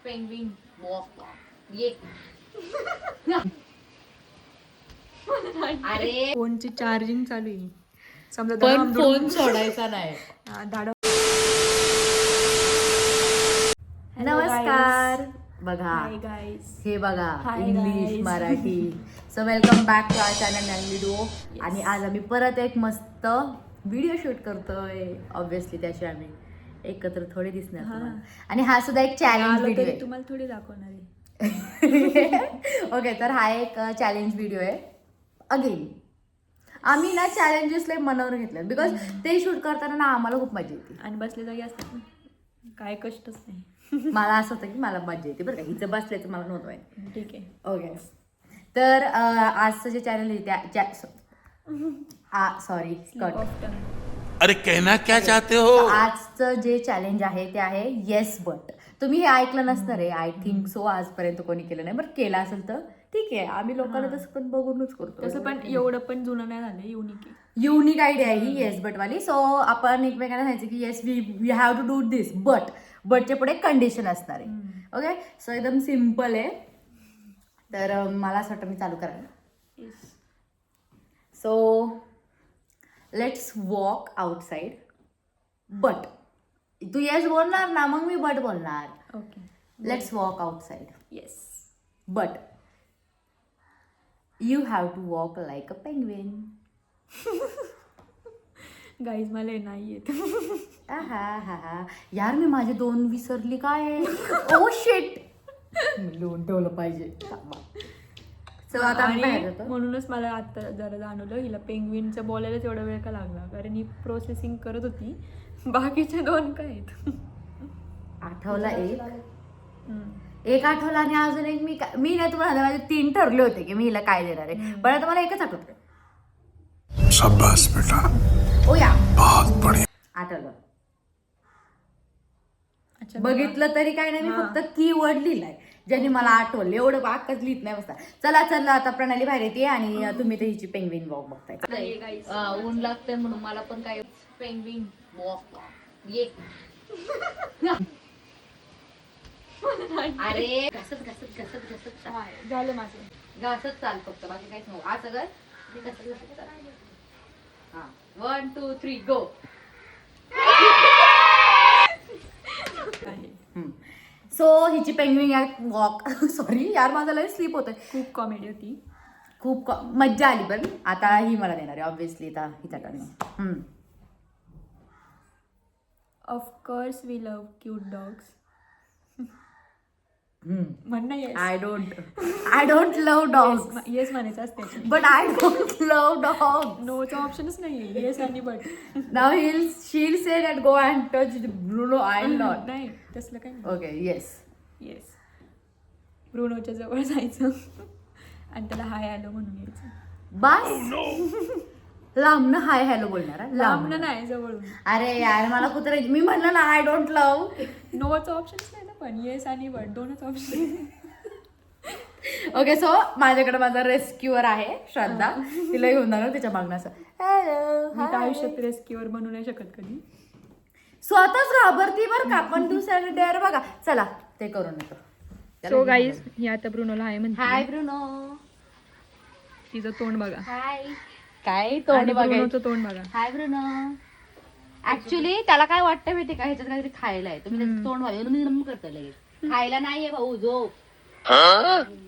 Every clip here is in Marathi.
पेंग्विन वॉक ये अरे फोनची चार्जिंग चालू आहे. समजा पण फोन सोडायचा नाही. नमस्कार. बघा हे बघा Hi English guys. Marathi. So welcome back to our channel नॅन व्हिडिओ. आणि आज आम्ही परत एक मस्त व्हिडिओ शूट करतोय. ऑब्विसली त्याची आम्ही एकत्र थोडे दिसणार तुम्हाला. आणि हा सुद्धा एक चॅलेंज व्हिडिओ आहे. तुम्हाला थोडी दाखवणार आहे. ओके, तर हा एक चॅलेंज व्हिडिओ आहे. अगेन आम्ही ना चॅलेंजेस लय मनावर घेतले बिकॉज ते शूट करताना ना आम्हाला खूप मजा येते. आणि बसले जागी असतात ना, काय कष्टच नाही. मला असं होतं की मला मजा येते बरं का. हिचं बसल्याचं मला नव्हतं माहिती. ठीक आहे. ओके, तर आजचं जे चॅनल आहे सॉरी अरे कहना क्या चाहते हो. आजचं जे चॅलेंज आहे ते आहे येस बट. तुम्ही हे ऐकलं नसणार आहे आय थिंक सो. आजपर्यंत कोणी केलं नाही, बरं केलं असेल तर ठीक आहे. आम्ही लोकांना तसं पण बघूनच करतो. तसं पण एवढं पण जुनं नाही झालं, युनिक आहे. युनिक आयडिया आहे ही येस बट वाली. सो आपण एकमेकांना सांगायचं की yes we have to do this बटच्या पुढे कंडिशन असणार आहे. ओके, सो एकदम सिम्पल आहे. तर मला असं वाटतं मी चालू करायला. So let's walk outside but. तू येस बोलणार ना, मग मी बट बोलणार. Okay, let's walk outside yes but you have to walk like a penguin. Guys मला हे नाही येत. हा यार, मी माझे 2 विसरली काय. ओ शिट, मी लिहून ठेवलं पाहिजे. So, आता आम्ही काय करतो? म्हणूनच मला आता जरा जाणवलं हिला पेंग्विनचं बोलायलाच एवढा वेळ का लागला, कारण ही प्रोसेसिंग करत होती. बाकीचे 2 काय आहेत. आठवला एक आठवला आणि अजून एक मी नाही तुम्हाला माझे 3 ठरले होते की मी हिला काय देणार आहे, पण आता मला एकच आठवतं. शाबाश बेटा, ओ या बहुत बढ़िया. आठवलं. अच्छा, बघितलं तरी काय नाही, मी फक्त कीवर्ड लिहिलाय ज्यांनी मला आठवलं. एवढं बाकच लिहित नाही बसता. चला आता प्रणाली बाहेर येते आणि तुम्ही तर हिची पेंग्विन वॉक बघताय. ऊन लागतंय म्हणून मला पण काय पेंग्विन वॉक ये. अरे घसत झालं माझं. घासत चाल फक्त, बाकी काहीच नको. असं कर, मी घसत चाल. हा, 1 2 3 गो. सो हिची पेंग्विन वॉक सॉरी यार, माझा लय स्लीप होतोय. खूप कॉमेडी होती. खूप मज्जा आली. पण आता ही मला देणार आहे ऑब्व्हियसली. आता हिचा turn. Of course we love cute dogs. म्हण yes. I don't love dogs yes म्हणायचं असते, but I don't love dog. नोचा ऑप्शनच नाही. येस आणि बट. नाव she'll say that go and touch Bruno. I'll not. नाही तसलं काही नाही. Okay, yes. येस, ब्रुनोच्या जवळ जायचं आणि त्याला हाय हॅलो म्हणून यायचं. बस लांबनं हाय हॅलो बोलणार. लांबनं नाही, जवळून. अरे यार, मला कुत्रे मी म्हणलं ना आय डोंट लव्ह. नोचा ऑप्शनच नाही ना, पण येस आणि बट 2च ऑप्शन. ओके, सो माझ्याकडे माझा रेस्क्यूअर आहे श्रद्धा. तिला घेऊन जाणार तिच्या मागण्याचं. मी तर आयुष्यात रेस्क्यूअर बनवू नाही शकत कधी. स्वतःच घाबरती बरं का, पण दुसऱ्याने डेअर बघा. चला ते करून येतो. सो गाईज, ही आता ब्रुनोला हाय म्हणते. हाय ब्रुनो. तिचं तोंड बघा. हाय. काय तोंड ब्रुनोचं तोंड बघा. हाय ब्रुनो. ऍक्च्युली त्याला काय वाटतं माहिती का, ह्याच्यात काहीतरी खायला आहे. तुम्ही त्याचं तोंड वाजवून करता लगेच. खायला नाहीये भाऊ, जो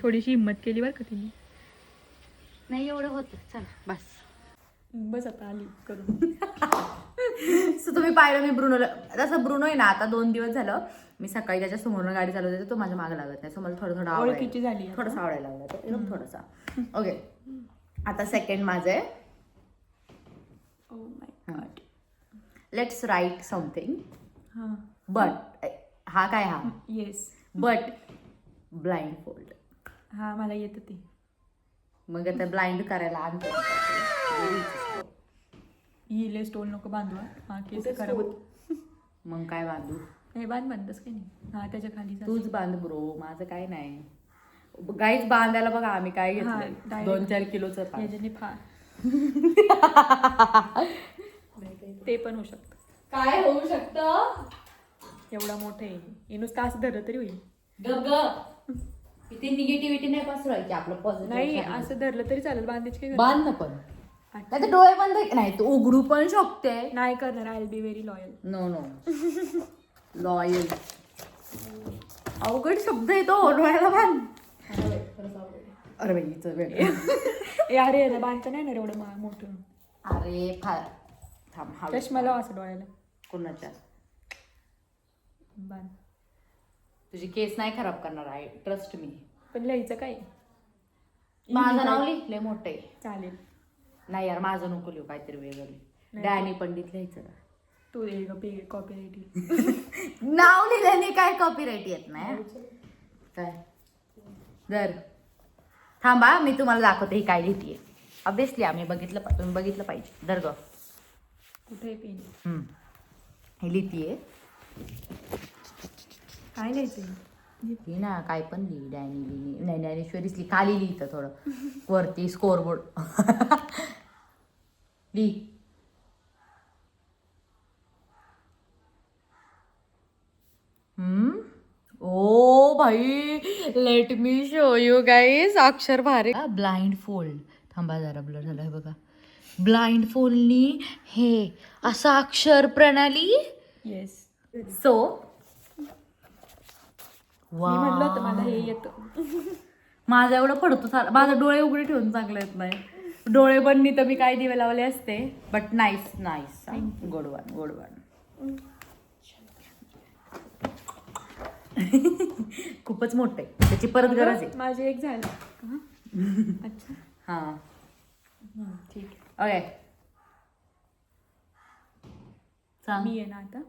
थोडीशी हिंमत केली बरं का तिने. नाही एवढं होत. चल बस आता आली करून. सो तुम्ही पाहिलं मी ब्रुनोला. तसं ब्रुनो आहे ना, आता 2 दिवस झालं मी सकाळी त्याच्या समोरून गाडी चालवते, तो माझ्या मागे लागत नाही. सो मला थोडं ओळखीची झाली. थोडंसं आवडायला लागलं तर एकदम थोडंसा. ओके, आता सेकंड माझं आहे. Oh my god. Let's write something हां. बट. हा काय हा येस बट ब्लाइंड फोल्ड. हा मला येतं ते. मग आता ब्लाइंड करायला आणतो. हिले स्टोल नको बांधू. हा केस खराब होत. मग काय बांधू? हे बांधतस काही नाही. हा त्याच्या खाली तूच बांध ब्रो, माझं काय नाही. गाईच बांधायला बघा आम्ही काय घेतलं, 2-4 किलोचं ते पण होऊ शकतं. काय होऊ शकतं? एवढा मोठं आहे हे नुसतं असं धरलं तरी होईल. इथे निगेटिव्हिटी नाही पसरवायची, आपलं नाही पॉझिटिव्ह असं धरलं तरी चालेल, बांधायची काय गरज बांध ना पण नाही तर डोळे बंद नाही तू उघडू पण शकते. नाही करणार. I will be very loyal. No no loyal अवघड शब्द येतो डोळ्याला बांध. अरे बाई हिचं वेगळं. अरे अरे बांधता नाही ना रे एवढं मोठं. अरे फार थांब हा चष्मा लावा असं डोळ्याला. कोणाच्या बांध. तुझी केस नाही खराब करणार आहे, ट्रस्ट मी. पण लिहायचं काय? माझं नाव लिहिलंय मोठं आहे. चालेल. नाही यार माझं नको लिहू, काहीतरी वेगळं. डॅनी पंडित लिहायचं ना. तू कॉपीराईट नाव लिहिल्याने काय कॉपीराईट येत नाही काय. जर थांबा मी तुम्हाला दाखवते ही काय लिहितीये. ऑब्विसली आम्ही बघितलं तुम्ही बघितलं पाहिजे. दर्ग कुठे पेन? हे लिहितीये. काय लिहायचं? ही ना काय पण लिही. डॅनी लिही नाही ज्ञानेश्वरीच लिही. खाली लिहितं थोडं वरती स्कोरबोर्ड लिही. ओ भाई let me show you guys. अक्षर भारी. Blind fold. थांबा जरा ब्लर झालं बघा. ब्लाइंड फोल्डनी हे असं अक्षर प्रणाली. येस. सो मी म्हणलं होतं मला हे येतं. माझा एवढं पडतो माझा डोळे उघडे ठेवून चांगले येत नाही. डोळे बननी तर मी काय दिवे लावले असते. But nice nice good one good one. खूपच मोठं आहे, त्याची परत गरज आहे. माझे एक झालं. अच्छा हा ठीक आहे. ओके सांग. मी आहे ना आता.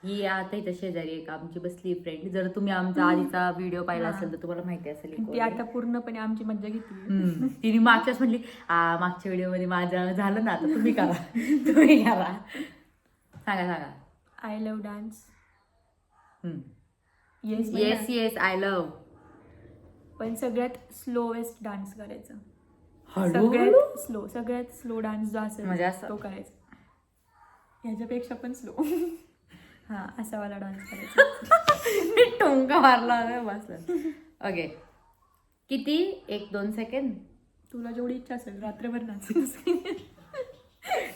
ही आता इथं शेजारी एक आमची बसली फ्रेंड. जर तुम्ही आमचा आधीचा व्हिडिओ पाहिला असेल तर तुम्हाला माहिती असेल. ती आता पूर्णपणे आमची मज्जा घेतली. तिने मागच्याच म्हणली मागच्या व्हिडिओ मध्ये माझं झालं ना आता तुम्ही करा. तुम्ही करा. सांगा सांगा. I love dance. Yes yes yes I love. पण सगळ्यात स्लोएस्ट डान्स करायचा. सगळ्यात स्लो डान्स जो असेल म्हणजे असं? तो करायचा. ह्याच्यापेक्षा पण स्लो. हा असा वाला डान्स करायचा. टोंका मारला बसला. ओके किती 1-2 सेकंड. तुला जेवढी इच्छा असेल रात्रभर नाच.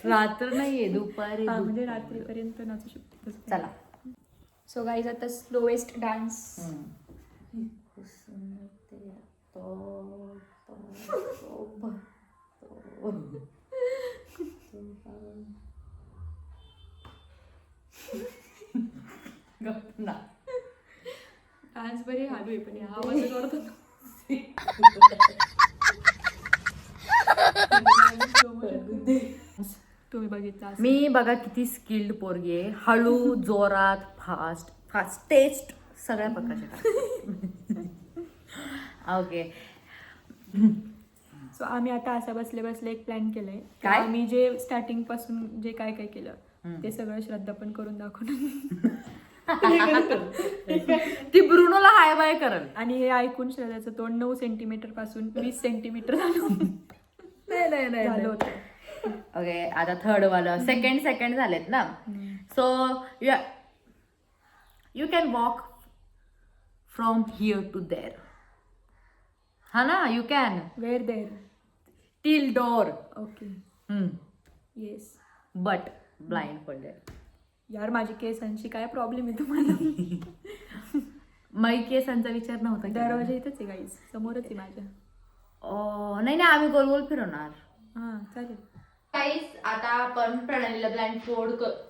रात्र नाहीये दुपारी. म्हणजे रात्रीपर्यंत नाचू शकते. चला. सो गाईज आता स्लोएस्ट डान्स. डान्स बरे हालू आहे पण या आवाज करत होतो. तुम्ही बघितला मी बघा किती स्किल्ड पोरगी आहे. हळू जोरात फास्ट फास्टेस्ट सगळ्या प्रकारचे. ओके सो आम्ही आता असं बसले बसले एक प्लॅन केलंय. काय? आम्ही जे स्टार्टिंग पासून जे काय काय केलं ते सगळं श्रद्धा पण करून दाखवणार. ती ब्रुनोला हाय बाय करल. आणि हे ऐकून श्रद्धाचं तोंड 9 सेंटीमीटर पासून 20 सेंटीमीटर झालं. नाही झालं होतं. ओके आता थर्ड वालं सेकंड झालेत ना. So you can walk from here to there. हा ना you can. Where there. Till door. Okay yes. But blindfolded. यार माझी केसांची काय प्रॉब्लेम आहे तुम्हाला? मै केसांचा विचार नव्हता केला. दरवाजा इथंच आहे गाईज, समोरच आहे माझ्या. नाही नाही आम्ही गोल गोल फिरवणार. हा चालेल. गाईज आता आपण प्रणालीला ब्लाइंड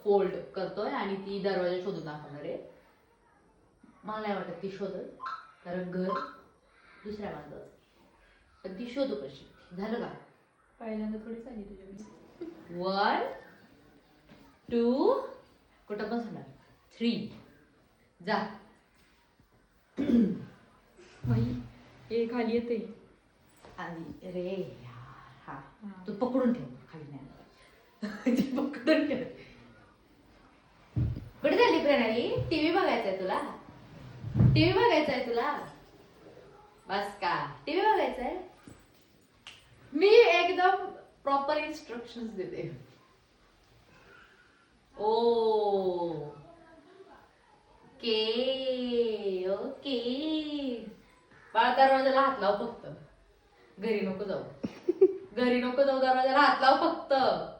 फोल्ड करतोय आणि ती दरवाजा शोधून दाखवणार आहे. मला नाही वाटत ती शोधल कारण घर दुसऱ्या बाजूला. पण ती शोधू कशी. झालं का? पहिल्यांदा थोडी झाली तुझ्याकडे. 1 2 कुठं बसणार 3 जा. हे खाली येते आणि रे हा तू पकडून ठेव खाली नाही. पकडून ठेव. कुठे झाली प्रणाली? टीव्ही बघायचंय तुला? टीव्ही बघायचंय तुला? बस का टीव्ही बघायचंय? मी एकदम प्रॉपर इन्स्ट्रक्शन्स देते. ओ ओके ओके. बाळा दरवाजाला हात लाव फक्त. घरी नको जाऊ. घरी नको जाऊ, दरवाजाला हात लाव फक्त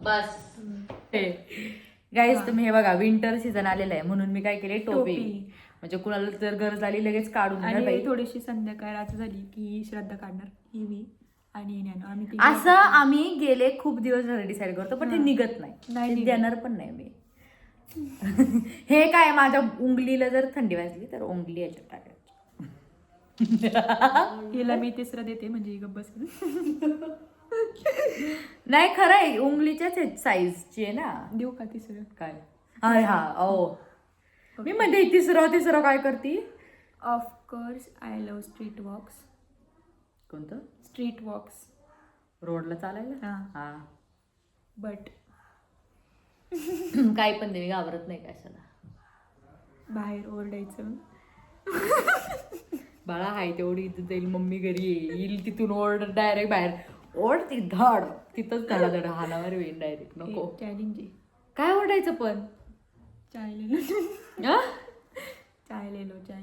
बस. गाईज तुम्ही हे बघा, विंटर सीझन आलेला आहे म्हणून मी काय केले, टोपी. म्हणजे कुणाला जर गरज आली लगेच काढून आणि बाई. थोडीशी संध्याकाळ रात्र झाली की श्रद्धा काढणार, ही मी आणि नॅनो आम्ही असं आम्ही गेले खूप दिवस झाले डिसाईड करतो, पण ते निघत नाही. ते देणार पण नाही मी. हे काय, माझ्या उंगलीला जर थंडी वाजली तर उंगली याच्यात टाकायची. हिला मी तिसरं देते म्हणजे गप्प बसेल. नाही खरं आहे, उंगलीच्याच साईजची आहे ना. देऊ का तिसरं? काय हा ओ मी म्हणते तिसरं काय करती. Of course I love street walks. कोणतं? Street walks. रोडला चालायला. हा बट काय पण दे, मी घाबरत नाही कशाला. बाहेर ओरडायचं. बाळा हाय तेवढी इथं जाईल, मम्मी घरी येईल, तिथून ओरड डायरेक्ट बाहेर ओढ ती धड, तिथंच धड हालावर येईल डायरेक्ट. नको. चॅलेंज आहे. काय ओरडायचं पण. चाय लेलो. आ? चाय लेलो चाय.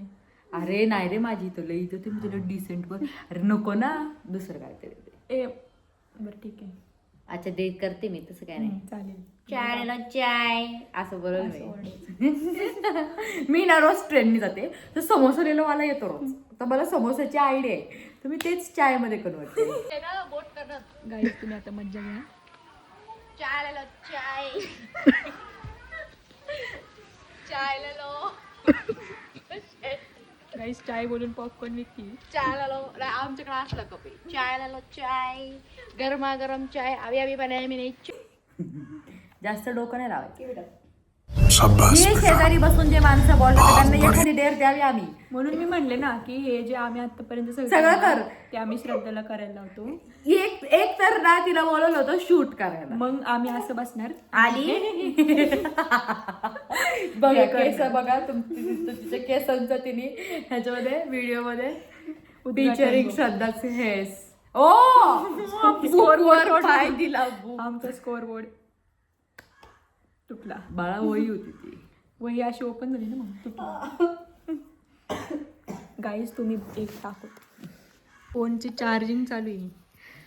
अरे नाही रे, माझी इथं लई इथं तुम्ही तुला डिसेंट पण. अरे नको ना, दुसरं काहीतरी दे. ए बरं ठीक आहे. अच्छा दे, करते मी, तसं काय नाही. चालेल. चाय चाय असं बरोबर असं नाही. ओरडायचं. मी ना रोज ट्रेननी जाते, तर समोसा लिहिलं मला येतो रोज. तर मला समोसाची आयडिया आहे, तर मी तेच चाय मध्ये कन्वर्ट केलं. गाईज तुम्ही आता मज्जा घ्या. गाईज चाय बोलून पॉपकॉर्न विकतील. आमच्याकडे असला कपी चाय चाय, गरमागरम चाय अभी अभी बनाया मी नाही. जास्त डोकं नाही लावायचं. शाबाश हे शेजारी बसून जे माणसं बोलतात त्यांना एखादी डेअर द्यावी आम्ही. म्हणून मी म्हणले ना की हे जे आम्ही आतापर्यंत सगळं कर. ते आम्ही श्रद्धाला करायला लावतो. एक तर ना तिला बोलवलं होतं शूट करायला, मग आम्ही असं बसणार आली बघा केस बघा तिच्या केसांचं तिने ह्याच्यामध्ये व्हिडिओ मध्ये फीचरिंग श्रद्धाचे हेस. ओ स्कोर पाय दिला. आमचा स्कोर बोर्ड तुटला. बाळा वही होती ती, वही अशी ओपन झाली ना मग तुटला. गाईज तुम्ही एक टाकत फोनची चार्जिंग चालू आहे.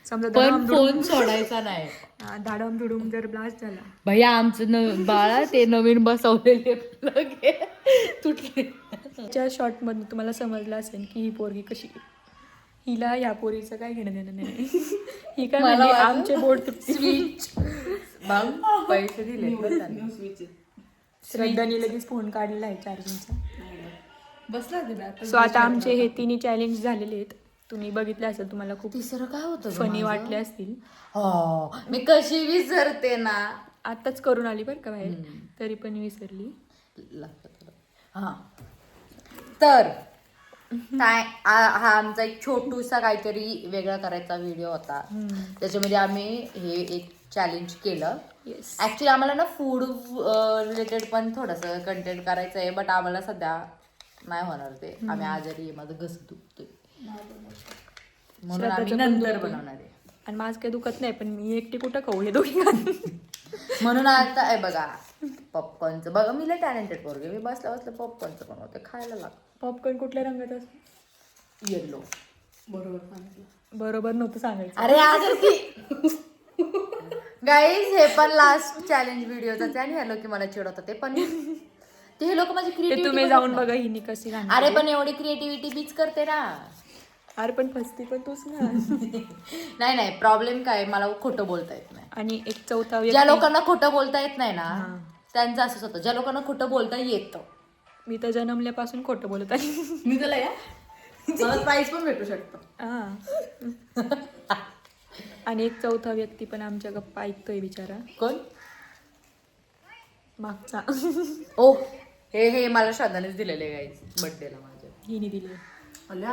समजा पण फोन सोडायचा नाही. धाडम धुडूम जर ब्लास्ट झाला, भैया आमचं बाळा ते नवीन बसवलेले तुटले. त्या शॉर्ट मधून तुम्हाला समजलं असेल की ही पोरगी कशी आहे. हिला या पोरीचं काय घेणं देणं नाही. ही काय म्हणली, आमचे बोर्ड तुटते. स्विच पैसे दिले. श्रद्धाने लगेच फोन काढलेला आहे चार्जिंगचा. बसला. सो आता आमचे हे तिन्ही चॅलेंज झालेले आहेत. तुम्ही बघितले असेल, तुम्हाला खूप तिसरं काय होतं फनी वाटले असतील. हो मी कशी विसरते ना. आताच करून आली बरं का बाहेर, तरी पण विसरली. हा तर हा आमचा एक छोटूसा काहीतरी वेगळा करायचा व्हिडिओ होता. त्याच्यामध्ये आम्ही हे एक चॅलेंज केलं. येस. ऍक्च्युली आम्हाला ना फूड रिलेटेड पण थोडंसं कंटेंट करायचं आहे, बट आम्हाला सध्या नाही होणार ते. आम्ही आजारी आहे, माझं घस दुखतोय म्हणून आम्ही नंतर बनवणार आहे. आणि माझं काही दुखत नाही, पण मी एकटी कुठं खाऊ हे दोघी. म्हणून आता आहे बघा पॉपकॉर्नचं बघा, मी लय टॅलेंटेड पोरगे. मी बसल्या बसल्या पॉपकॉर्नचं बनवते, खायला लागतं. पॉपकॉर्न कुठल्या रंगाचा असतो? येल्लो. बरोबर नव्हतं सांगायचं. अरे आज गाईज हे पण लास्ट चॅलेंज व्हिडिओच आणि हे लोक मला चिडवतात ते पण. ते हे लोक माझी ते क्रिएटिव्हिटी तुम्ही जाऊन बघा हिनी कशी घालते. अरे पण एवढी क्रिएटिव्हिटी बीच करते ना. अरे पण फसती पण तूच ना. नाही प्रॉब्लेम काय, मला खोटं बोलता येत नाही. आणि एक चौथा ज्या लोकांना खोटं बोलता येत नाही ना त्यांचं असंच होतं. ज्या लोकांना खोटं बोलता येतं, मी तर जन्मल्यापासून खोटं बोलत आहे. मी तुला या मला प्राईज पण भेटू शकतो. आणि एक चौथा व्यक्ती पण आमच्या गप्पा ऐकतोय बिचारा. कोण? मागचा. ओ हे मला श्रद्धानेच दिलेले गाईज बर्थडेला माझ्या. हिने दिली. लय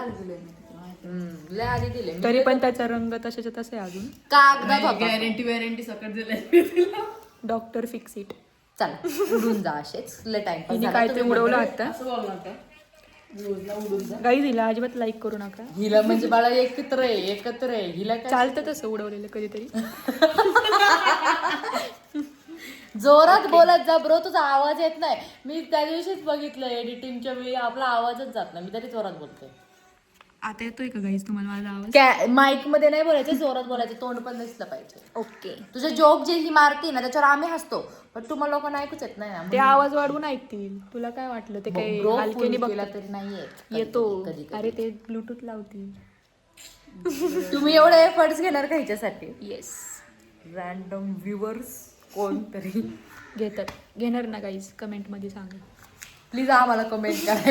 आधी दिले, तरी पण त्याचा रंग तशाच्या तसा आहे अजून. कागदात होता. गॅरंटी सकट दिलं. Doctor fix it. चला उडून जा असेच लय टाइमपास हिने झाला. काय ते उडवलं आता. असं बोलणार का? रोजला उडून जा. गाईज हिला अजिबात लाईक करू नका. हिला म्हणजे बाळा एकत्र आहे हिला काय चालतं तसं उडवलेलं कधीतरी. जोरात बोलत जा ब्रो, तुझा आवाज येत नाही. मी त्या दिवशीच बघितलं एडिटिंगच्या वेळी आपला आवाजच जात नाही, मी तरी जोरात बोलते. आता येतोय का गाईज तुम्हाला माझा आवाज? माईक मध्ये नाही बोलायचं, जोरात बोलायचं, तोंड पण दिसलं पाहिजे. ओके. तुझे जोक जे ही मारती ना त्याच्यावर आम्ही हसतो, पण तुम्हाला लोकांना ऐकूच येत नाही ना. ते आवाज वाढवून ऐकतील. तुला काय वाटलं ते काही Bro, हलकेने full केला बघतात तरी नाही येत. येतो. कधी अरे ते ब्लूटूथ लावतील. तुम्ही एवढे एफर्ट्स घेणार का ह्याच्यासाठी? येस. रॅन्डम व्ह्युअर्स कोणतरी घेणार ना गाईज, कमेंट मध्ये सांगा प्लीज, आम्हाला कमेंट करा.